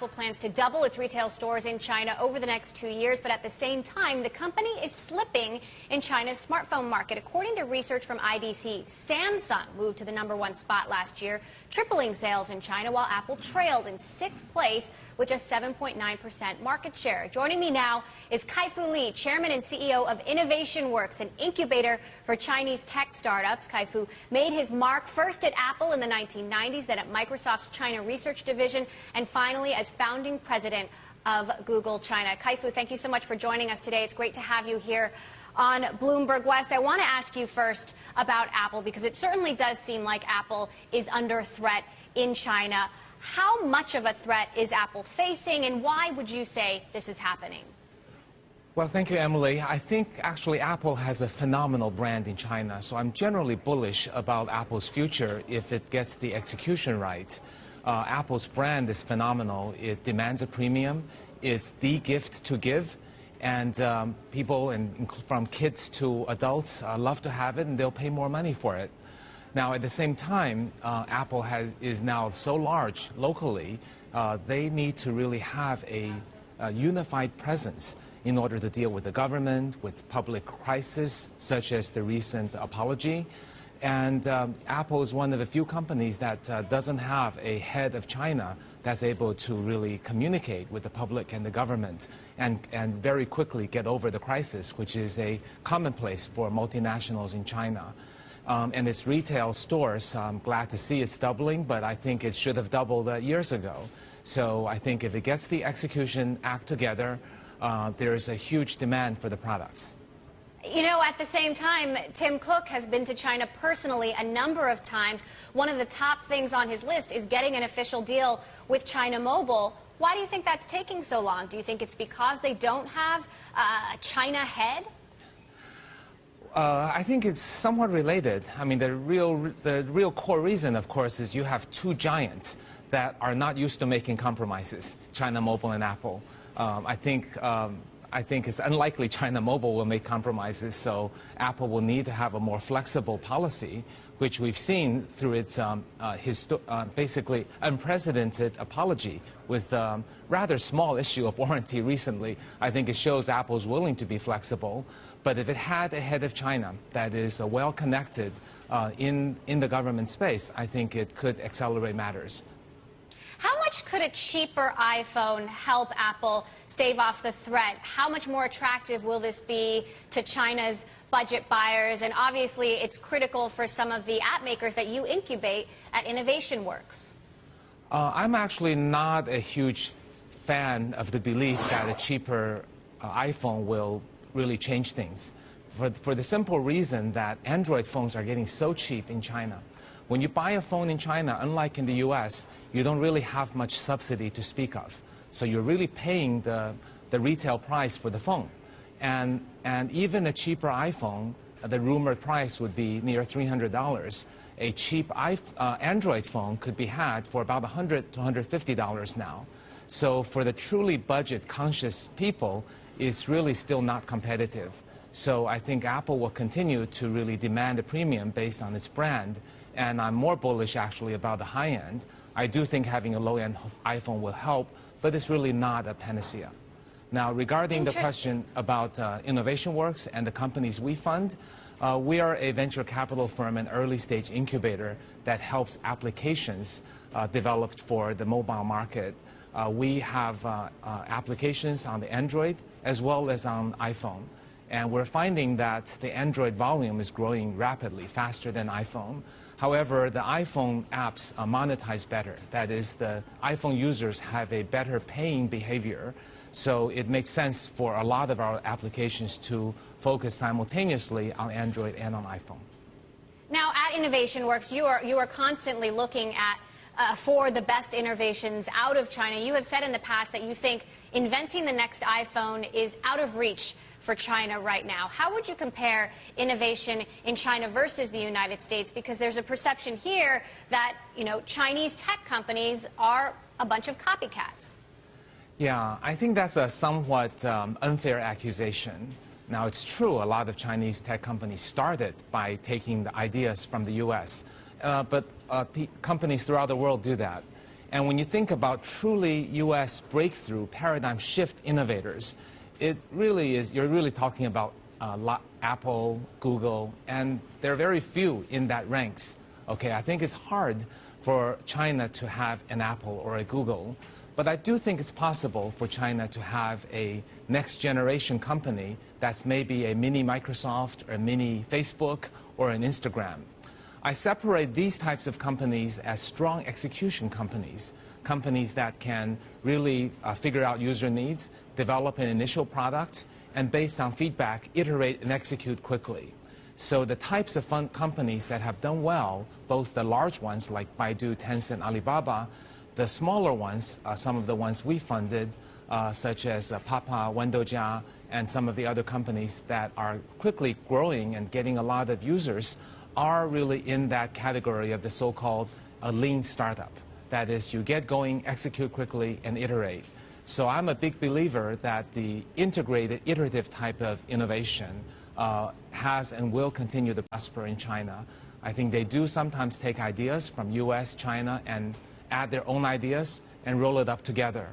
Apple plans to double its retail stores in China over the next 2 years, but at the same time, the company is slipping in China's smartphone market. According to research from IDC, Samsung moved to the #1 spot last year, tripling sales in China, while Apple trailed in 6th place with just 7.9% market share. Joining me now is Kai-Fu Lee, Chairman and CEO of Innovation Works, an incubator for Chinese tech startups. Kai-Fu made his mark first at Apple in the 1990s, then at Microsoft's China Research Division, and finally as founding president of Google China. Kai-Fu, thank you so much for joining us today. It's great to have you here on Bloomberg West. I want to ask you first about Apple, because it certainly does seem like Apple is under threat in China. How much of a threat is Apple facing, and why would you say this is happening? Well, thank you, Emily. I think actually Apple has a phenomenal brand in China, so I'm generally bullish about Apple's future if it gets the execution right. Apple's brand is phenomenal. It demands a premium. It's the gift to give, and people, from kids to adults, love to have it, and they'll pay more money for it. Now, at the same time, Apple is now so large locally, they need to really have a unified presence in order to deal with the government, with public crisis, such as the recent apology. And Apple is one of the few companies that doesn't have a head of China that's able to really communicate with the public and the government and very quickly get over the crisis, which is a commonplace for multinationals in China. And its retail stores, I'm glad to see it's doubling, but I think it should have doubled years ago. So I think if it gets the execution act together, there is a huge demand for the products. You know, at the same time, Tim Cook has been to China personally a number of times. One of the top things on his list is getting an official deal with China Mobile. Why do you think that's taking so long? Do you think it's because they don't have a China head? I think it's somewhat related. I mean, the real core reason, of course, is you have two giants that are not used to making compromises, China Mobile and Apple. I think it's unlikely China Mobile will make compromises, so Apple will need to have a more flexible policy, which we've seen through its basically unprecedented apology with a rather small issue of warranty recently. I think it shows Apple's willing to be flexible, but if it had a head of China that is well connected in the government space, I think it could accelerate matters. How much could a cheaper iPhone help Apple stave off the threat? How much more attractive will this be to China's budget buyers? And obviously, it's critical for some of the app makers that you incubate at Innovation Works. I'm actually not a huge fan of the belief that a cheaper iPhone will really change things, for the simple reason that Android phones are getting so cheap in China. When you buy a phone in China, unlike in the U.S., you don't really have much subsidy to speak of. So you're really paying the retail price for the phone. And even a cheaper iPhone, the rumored price would be near $300. A cheap Android phone could be had for about $100 to $150 now. So for the truly budget-conscious people, it's really still not competitive. So I think Apple will continue to really demand a premium based on its brand. And I'm more bullish, actually, about the high end. I do think having a low-end iPhone will help, but it's really not a panacea. Now, regarding the question about Innovation Works and the companies we fund, we are a venture capital firm and early-stage incubator that helps applications developed for the mobile market. We have applications on the Android as well as on iPhone. And we're finding that the Android volume is growing rapidly, faster than iPhone. However, the iPhone apps monetize better. That is, the iPhone users have a better paying behavior. So it makes sense for a lot of our applications to focus simultaneously on Android and on iPhone. Now, at Innovation Works, you are constantly looking at for the best innovations out of China. You have said in the past that you think inventing the next iPhone is out of reach for China right now. How would you compare innovation in China versus the United States? Because there's a perception here that, you know, Chinese tech companies are a bunch of copycats. Yeah, I think that's a somewhat unfair accusation. Now, it's true, a lot of Chinese tech companies started by taking the ideas from the U.S., but companies throughout the world do that. And when you think about truly U.S. breakthrough, paradigm shift innovators, it really is, you're really talking about Apple, Google, and there are very few in that ranks. Okay, I think it's hard for China to have an Apple or a Google, but I do think it's possible for China to have a next generation company that's maybe a mini Microsoft or a mini Facebook or an Instagram. I separate these types of companies as strong execution companies, companies that can really figure out user needs, develop an initial product, and based on feedback, iterate and execute quickly. So the types of companies that have done well, both the large ones like Baidu, Tencent, Alibaba, the smaller ones, some of the ones we funded, such as Papa, Wendojia, and some of the other companies that are quickly growing and getting a lot of users, are really in that category of the so-called lean startup. That is, you get going, execute quickly, and iterate. So I'm a big believer that the integrated, iterative type of innovation has and will continue to prosper in China. I think they do sometimes take ideas from US, China, and add their own ideas and roll it up together.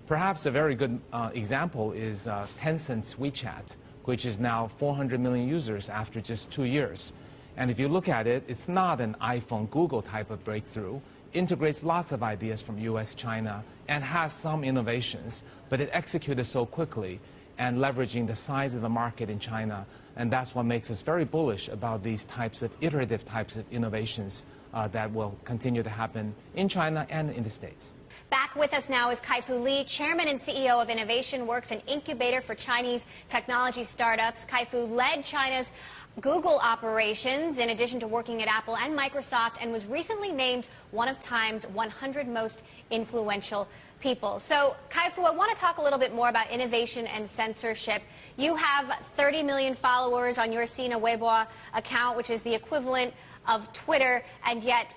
Perhaps a very good example is Tencent's WeChat, which is now 400 million users after just 2 years. And if you look at it, it's not an iPhone, Google type of breakthrough. Integrates lots of ideas from US, China, and has some innovations, but it executed so quickly and leveraging the size of the market in China. And that's what makes us very bullish about these types of iterative types of innovations that will continue to happen in China and in the States. Back with us now is Kai-Fu Lee, Chairman and CEO of Innovation Works, an incubator for Chinese technology startups. Kai-Fu led China's Google operations, in addition to working at Apple and Microsoft, and was recently named one of Time's 100 most influential people. So, Kai-Fu, I want to talk a little bit more about innovation and censorship. You have 30 million followers on your Sina Weibo account, which is the equivalent of Twitter, and yet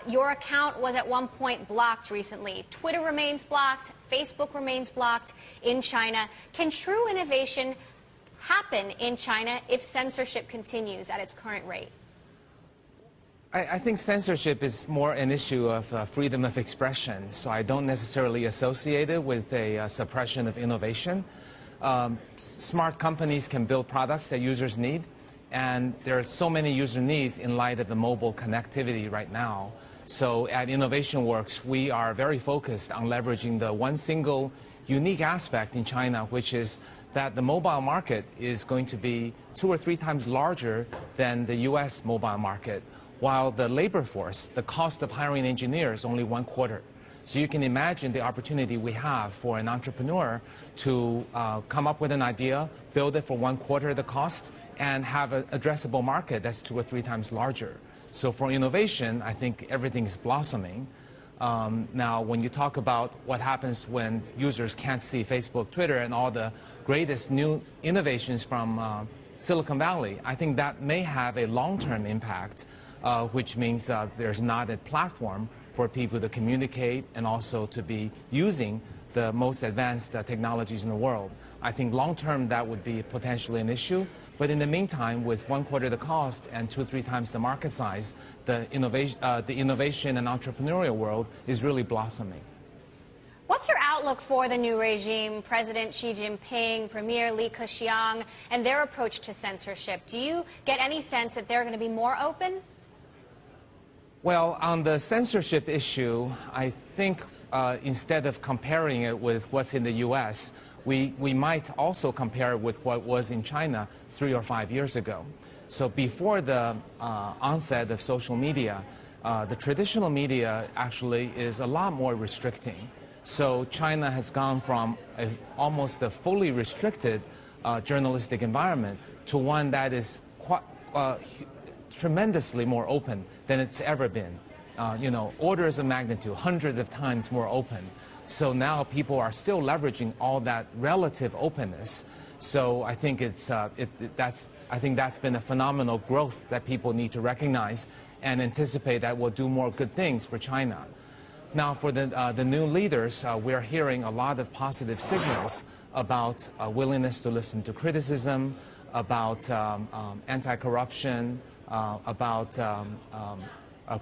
your account was at one point blocked recently. Twitter remains blocked, Facebook remains blocked in China. Can true innovation happen in China if censorship continues at its current rate? I think censorship is more an issue of freedom of expression, so I don't necessarily associate it with a suppression of innovation. Smart companies can build products that users need, and there are so many user needs in light of the mobile connectivity right now. So at Innovation Works, we are very focused on leveraging the one single unique aspect in China, which is that the mobile market is going to be 2 or 3 times larger than the US mobile market, while the labor force, the cost of hiring engineers, only 1/4. So you can imagine the opportunity we have for an entrepreneur to come up with an idea, build it for 1/4 the cost, and have an addressable market that's 2 or 3 times larger. So for innovation, I think everything is blossoming. Now, when you talk about what happens when users can't see Facebook, Twitter, and all the greatest new innovations from Silicon Valley, I think that may have a long-term impact, which means there's not a platform for people to communicate and also to be using the most advanced technologies in the world. I think long-term that would be potentially an issue. But in the meantime, with 1/4 the cost and 2 or 3 times the market size, the innovation and entrepreneurial world is really blossoming. What's your outlook for the new regime, President Xi Jinping, Premier Li Keqiang, and their approach to censorship? Do you get any sense that they're going to be more open? Well, on the censorship issue, I think instead of comparing it with what's in the U.S., we might also compare it with what was in China 3 or 5 years ago. So before the onset of social media, the traditional media actually is a lot more restricting. So China has gone from almost a fully restricted journalistic environment to one that is quite, tremendously more open than it's ever been. You know, orders of magnitude, hundreds of times more open. So now people are still leveraging all that relative openness. So I think that's been a phenomenal growth that people need to recognize and anticipate that will do more good things for China. Now, for the new leaders, we're hearing a lot of positive signals about willingness to listen to criticism, about anti-corruption, about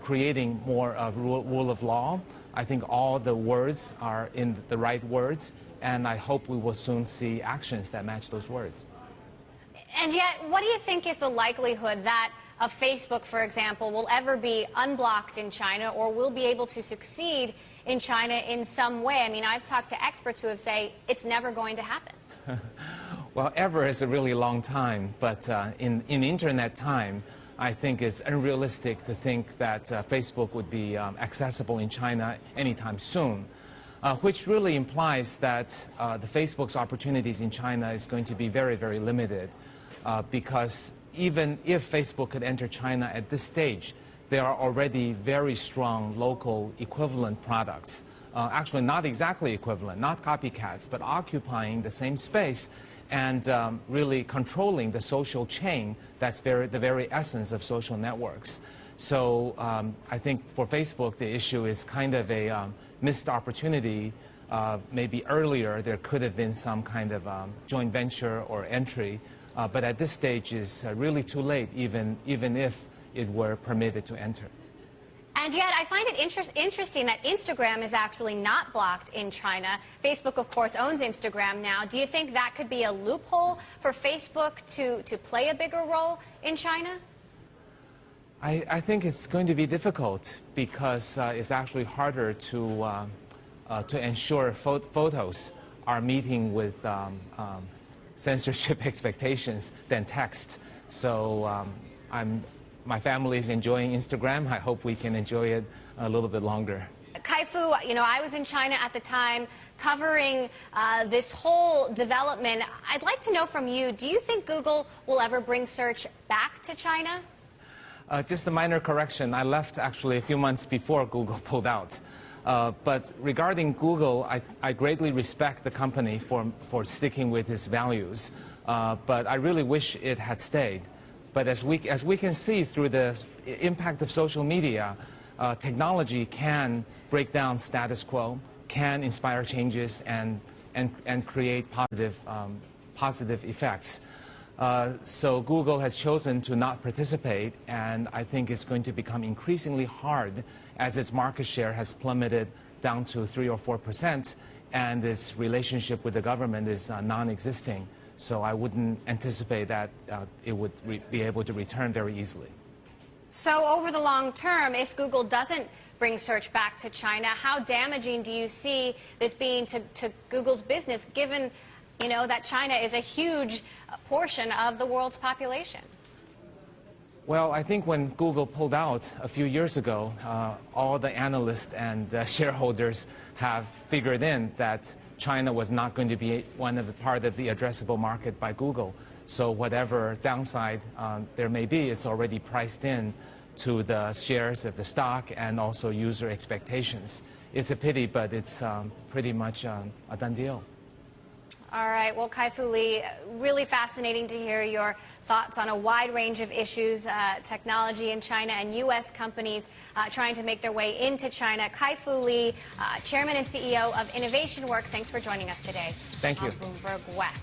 creating more rule of law. I think all the words are in the right words, and I hope we will soon see actions that match those words. And yet, what do you think is the likelihood that a Facebook, for example, will ever be unblocked in China or will be able to succeed in China in some way? I mean, I've talked to experts who have said it's never going to happen. Well, ever is a really long time, but in internet time, I think it's unrealistic to think that Facebook would be accessible in China anytime soon, which really implies that the Facebook's opportunities in China is going to be very, very limited, because even if Facebook could enter China at this stage, there are already very strong local equivalent products. Actually, not exactly equivalent, not copycats, but occupying the same space and really controlling the social chain that's the very essence of social networks. So I think for Facebook, the issue is kind of a missed opportunity. Maybe earlier there could have been some kind of joint venture or entry, but at this stage is really too late, even if it were permitted to enter. And yet, I find it interesting that Instagram is actually not blocked in China. Facebook, of course, owns Instagram now. Do you think that could be a loophole for Facebook to play a bigger role in China? I think it's going to be difficult because it's actually harder to ensure photos are meeting with censorship expectations than text. So my family is enjoying Instagram. I hope we can enjoy it a little bit longer. Kai-Fu, you know, I was in China at the time covering this whole development. I'd like to know from you, do you think Google will ever bring search back to China? Just a minor correction. I left actually a few months before Google pulled out. But regarding Google, I greatly respect the company for sticking with its values. But I really wish it had stayed. But as we can see through the impact of social media, technology can break down status quo, can inspire changes, and create positive effects. So Google has chosen to not participate, and I think it's going to become increasingly hard as its market share has plummeted down to 3 or 4%, and its relationship with the government is non-existing. So I wouldn't anticipate that it would be able to return very easily. So over the long term, if Google doesn't bring search back to China, how damaging do you see this being to Google's business, given, you know, that China is a huge portion of the world's population? Well, I think when Google pulled out a few years ago, all the analysts and shareholders have figured in that China was not going to be part of the addressable market by Google. So whatever downside there may be, it's already priced in to the shares of the stock and also user expectations. It's a pity, but it's pretty much a done deal. All right. Well, Kai-Fu Lee, really fascinating to hear your thoughts on a wide range of issues, technology in China and U.S. companies trying to make their way into China. Kai-Fu Lee, Chairman and CEO of Innovation Works, thanks for joining us today. Thank you. On Bloomberg West.